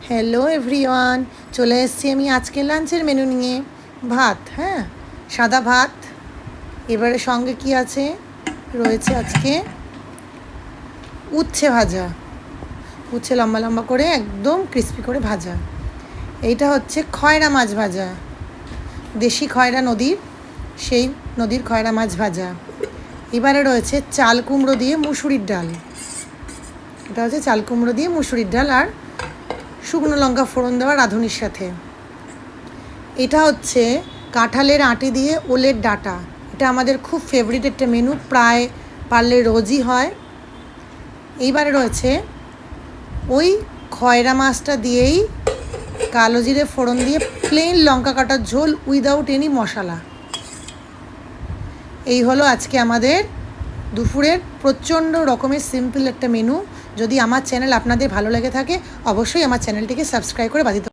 Hello everyone, চলে এসেছি আমি আজকে লাঞ্চের মেনু নিয়ে। ভাত, হ্যাঁ, সাদা ভাত। এবারে সঙ্গে কি আছে, রয়েছে আজকে উচ্ছে ভাজা, উচ্ছে লম্বা লম্বা করে একদম ক্রিস্পি করে ভাজা। এইটা হচ্ছে খয়রা মাছ ভাজা, দেশি খয়রা নদীর, সেই নদীর খয়রা মাছ ভাজা। এবারে রয়েছে চাল কুমড়ো দিয়ে মুসুরির ডাল, এটা হচ্ছে চাল কুমড়ো দিয়ে মুসুরির ডাল আর শুকনো লঙ্কা ফোড়ন দেওয়া রাঁধুনির সাথে। এটা হচ্ছে কাঁঠালের আঁটি দিয়ে ওলের ডাঁটা, এটা আমাদের খুব ফেভারিট একটা মেনু, প্রায় পারলে রোজই হয়। এইবারে রয়েছে ওই খয়রা মাছটা দিয়েই কালো জিরে ফোড়ন দিয়ে প্লেন লঙ্কা কাটার ঝোল উইদাউট এনি মশলা। এই হলো আজকে আমাদের দুপুরের প্রচণ্ড রকমের সিম্পল একটা মেনু। যদি আমার চ্যানেল আপনাদের ভালো লেগে থাকে, অবশ্যই আমার চ্যানেলটিকে সাবস্ক্রাইব করে বাজিয়ে